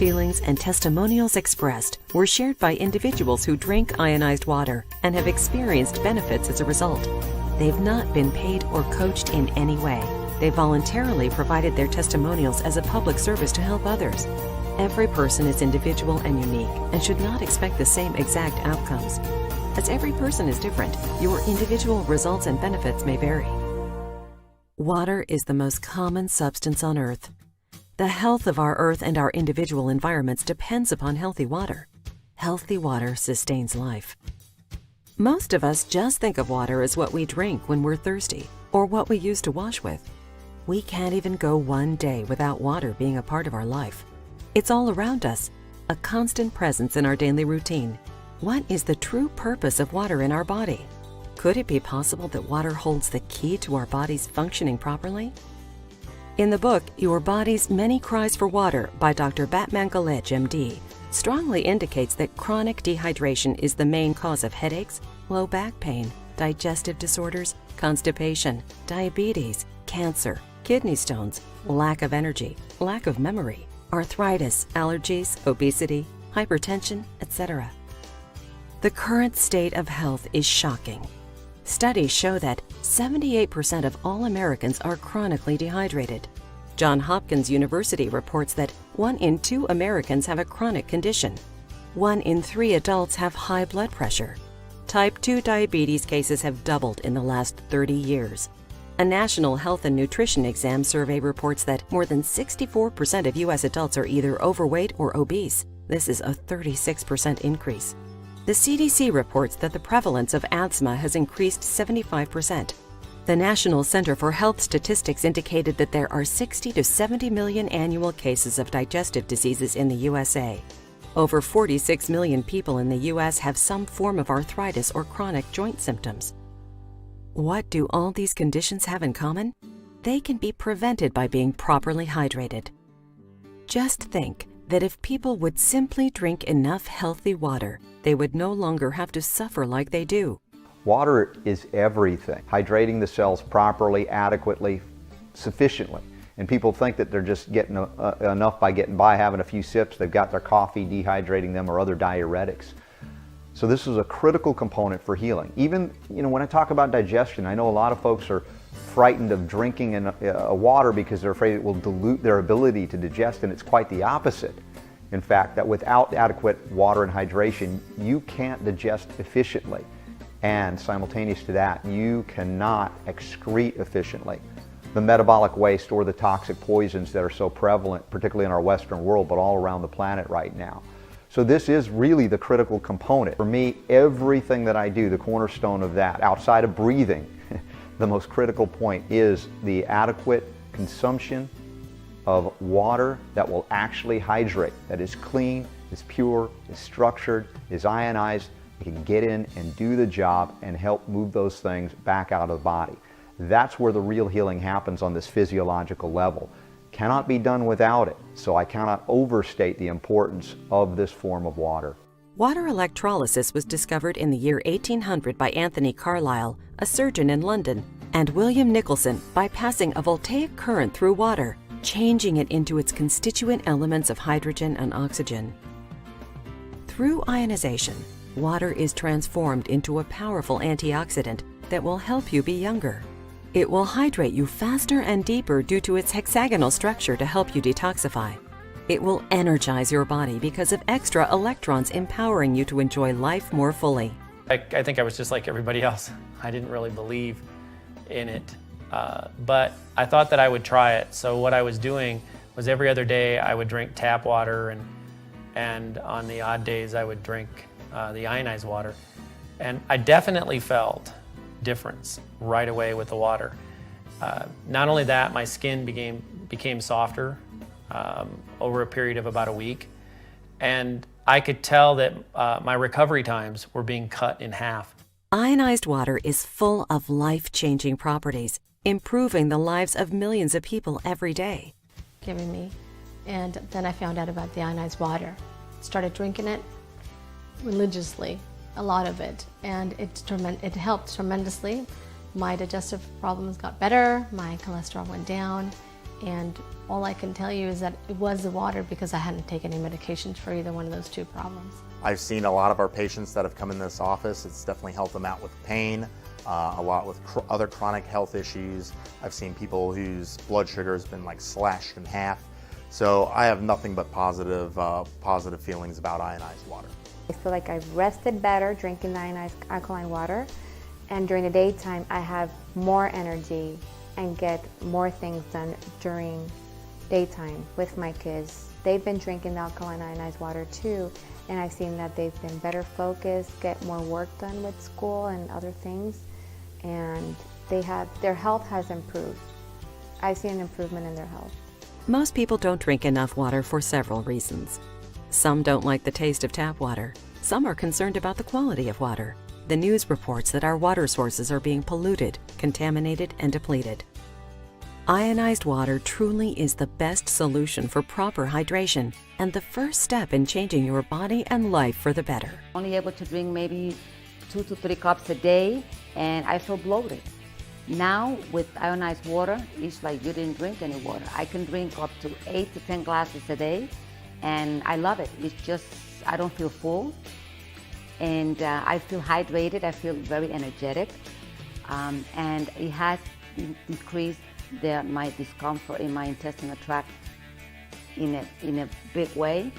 feelings, and testimonials expressed were shared by individuals who drink ionized water and have experienced benefits as a result. They've not been paid or coached in any way. They voluntarily provided their testimonials as a public service to help others. Every person is individual and unique and should not expect the same exact outcomes. As every person is different, your individual results and benefits may vary. Water is the most common substance on Earth. The health of our Earth and our individual environments depends upon healthy water. Healthy water sustains life. Most of us just think of water as what we drink when we're thirsty or what we use to wash with. We can't even go one day without water being a part of our life. It's all around us, a constant presence in our daily routine. What is the true purpose of water in our body? Could it be possible that water holds the key to our bodies functioning properly? In the book, Your Body's Many Cries for Water by Dr. Batman Galej, MD, strongly indicates that chronic dehydration is the main cause of headaches, low back pain, digestive disorders, constipation, diabetes, cancer, kidney stones, lack of energy, lack of memory, arthritis, allergies, obesity, hypertension, etc. The current state of health is shocking. Studies show that 78% of all Americans are chronically dehydrated. Johns Hopkins University reports that 1 in 2 Americans have a chronic condition. 1 in 3 adults have high blood pressure. Type 2 diabetes cases have doubled in the last 30 years. A National Health and Nutrition Exam survey reports that more than 64% of U.S. adults are either overweight or obese. This is a 36% increase. The CDC reports that the prevalence of asthma has increased 75%. The National Center for Health Statistics indicated that there are 60 to 70 million annual cases of digestive diseases in the USA. Over 46 million people in the U.S. have some form of arthritis or chronic joint symptoms. What do all these conditions have in common? They can be prevented by being properly hydrated. Just think that if people would simply drink enough healthy water, they would no longer have to suffer like they do. Water is everything. Hydrating the cells properly, adequately, sufficiently. And people think that they're just getting enough by getting by, having a few sips. They've got their coffee dehydrating them or other diuretics. So this is a critical component for healing. Even, when I talk about digestion, I know a lot of folks are frightened of drinking water because they're afraid it will dilute their ability to digest, and it's quite the opposite. In fact, that without adequate water and hydration, you can't digest efficiently. And simultaneous to that, you cannot excrete efficiently. The metabolic waste or the toxic poisons that are so prevalent, particularly in our Western world, but all around the planet right now. So this is really the critical component. For me, everything that I do, the cornerstone of that, outside of breathing, the most critical point is the adequate consumption of water that will actually hydrate, that is clean, is pure, is structured, is ionized. It can get in and do the job and help move those things back out of the body. That's where the real healing happens on this physiological level. Cannot be done without it, so I cannot overstate the importance of this form of water. Water electrolysis was discovered in the year 1800 by Anthony Carlisle, a surgeon in London, and William Nicholson by passing a voltaic current through water, changing it into its constituent elements of hydrogen and oxygen. Through ionization, water is transformed into a powerful antioxidant that will help you be younger. It will hydrate you faster and deeper due to its hexagonal structure to help you detoxify. It will energize your body because of extra electrons empowering you to enjoy life more fully. I think I was just like everybody else. I didn't really believe in it, but I thought that I would try it. So what I was doing was every other day I would drink tap water, and on the odd days I would drink the ionized water. And I definitely felt difference right away with the water. Not only that, my skin became softer over a period of about a week, and I could tell that my recovery times were being cut in half. Ionized water is full of life-changing properties, improving the lives of millions of people every day. Giving me, and then I found out about the ionized water. Started drinking it religiously, a lot of it, and it helped tremendously. My digestive problems got better, my cholesterol went down, And all I can tell you is that it was the water because I hadn't taken any medications for either one of those two problems. I've seen a lot of our patients that have come in this office. It's definitely helped them out with pain, a lot with other chronic health issues. I've seen people whose blood sugar has been like slashed in half. So I have nothing but positive feelings about ionized water. I feel like I've rested better drinking the ionized alkaline water, and during the daytime I have more energy and get more things done during daytime with my kids. They've been drinking the alkaline ionized water too, and I've seen that they've been better focused, get more work done with school and other things, and their health has improved. I've seen an improvement in their health. Most people don't drink enough water for several reasons. Some don't like the taste of tap water. Some are concerned about the quality of water. The news reports that our water sources are being polluted, contaminated, and depleted. Ionized water truly is the best solution for proper hydration and the first step in changing your body and life for the better. Only able to drink maybe 2 to 3 cups a day, and I feel bloated. Now with ionized water, it's like you didn't drink any water. I can drink up to 8 to 10 glasses a day, and I love it. It's just, I don't feel full, and I feel hydrated. I feel very energetic, and it has decreased my discomfort in my intestinal tract in a big way.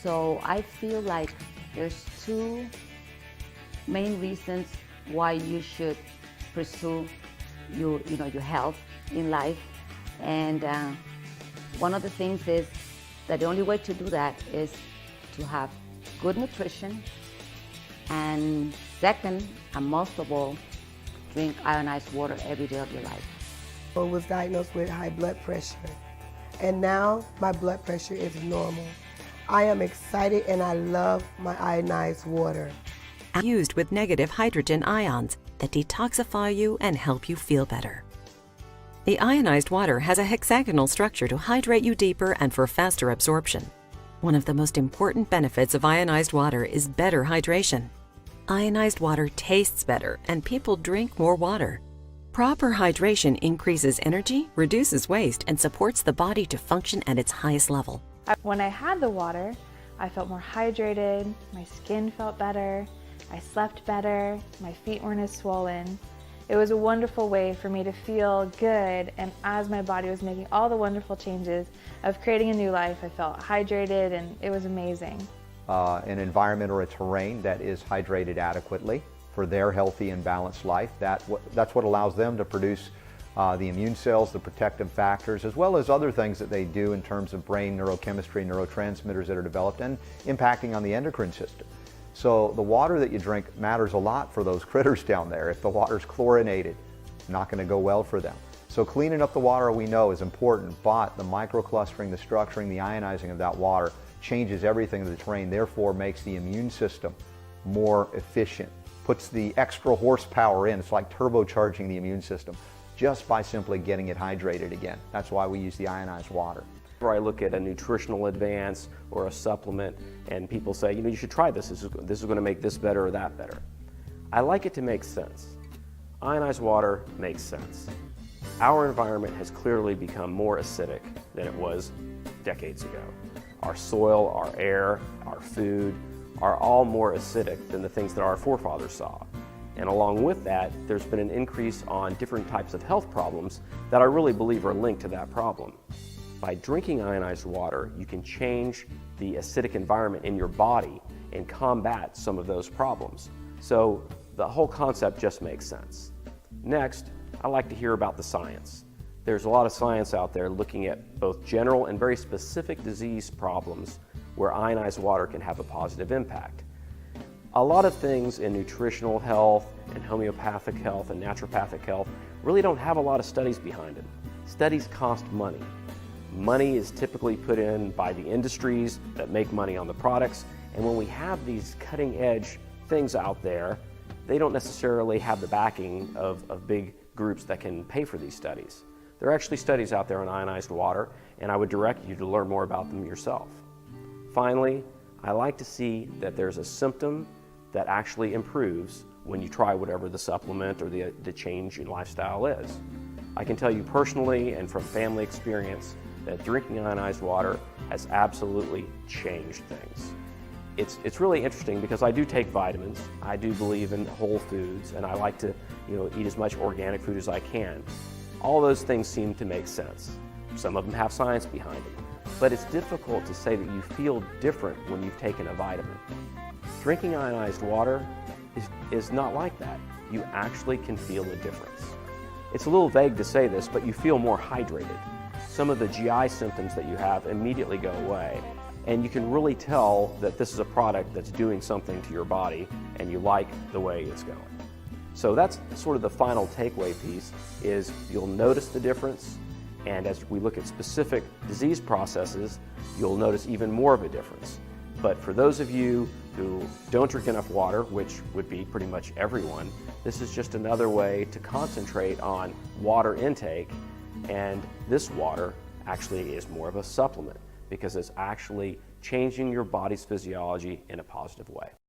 So I feel like there's 2 main reasons why you should pursue your health in life, and one of the things is that the only way to do that is to have good nutrition, and second, and most of all, drink ionized water every day of your life. I was diagnosed with high blood pressure, and now my blood pressure is normal. I am excited and I love my ionized water. Used with negative hydrogen ions that detoxify you and help you feel better. The ionized water has a hexagonal structure to hydrate you deeper and for faster absorption. One of the most important benefits of ionized water is better hydration. Ionized water tastes better and people drink more water. Proper hydration increases energy, reduces waste, and supports the body to function at its highest level. When I had the water, I felt more hydrated, my skin felt better, I slept better, my feet weren't as swollen. It was a wonderful way for me to feel good, and as my body was making all the wonderful changes of creating a new life, I felt hydrated and it was amazing. An environment or a terrain that is hydrated adequately for their healthy and balanced life, that's what allows them to produce the immune cells, the protective factors, as well as other things that they do in terms of brain neurochemistry, neurotransmitters that are developed and impacting on the endocrine system. So the water that you drink matters a lot for those critters down there. If the water's chlorinated, not going to go well for them. So cleaning up the water we know is important, but the microclustering, the structuring, the ionizing of that water changes everything in the terrain, therefore makes the immune system more efficient, puts the extra horsepower in. It's like turbocharging the immune system just by simply getting it hydrated again. That's why we use the ionized water. Or I look at a nutritional advance or a supplement and people say, you should try this. This is going to make this better or that better. I like it to make sense. Ionized water makes sense. Our environment has clearly become more acidic than it was decades ago. Our soil, our air, our food are all more acidic than the things that our forefathers saw. And along with that, there's been an increase on different types of health problems that I really believe are linked to that problem. By drinking ionized water, you can change the acidic environment in your body and combat some of those problems. So the whole concept just makes sense. Next, I like to hear about the science. There's a lot of science out there looking at both general and very specific disease problems where ionized water can have a positive impact. A lot of things in nutritional health and homeopathic health and naturopathic health really don't have a lot of studies behind them. Studies cost money. Money is typically put in by the industries that make money on the products, and when we have these cutting-edge things out there, they don't necessarily have the backing of big groups that can pay for these studies. There are actually studies out there on ionized water, and I would direct you to learn more about them yourself. Finally, I like to see that there's a symptom that actually improves when you try whatever the supplement or the change in lifestyle is. I can tell you personally and from family experience that drinking ionized water has absolutely changed things. It's really interesting because I do take vitamins, I do believe in whole foods, and I like to eat as much organic food as I can. All those things seem to make sense. Some of them have science behind them. But it's difficult to say that you feel different when you've taken a vitamin. Drinking ionized water is not like that. You actually can feel a difference. It's a little vague to say this, but you feel more hydrated. Some of the GI symptoms that you have immediately go away, and you can really tell that this is a product that's doing something to your body and you like the way it's going. So that's sort of the final takeaway piece, is you'll notice the difference, and as we look at specific disease processes, you'll notice even more of a difference. But for those of you who don't drink enough water, which would be pretty much everyone, this is just another way to concentrate on water intake, and this water actually is more of a supplement because it's actually changing your body's physiology in a positive way.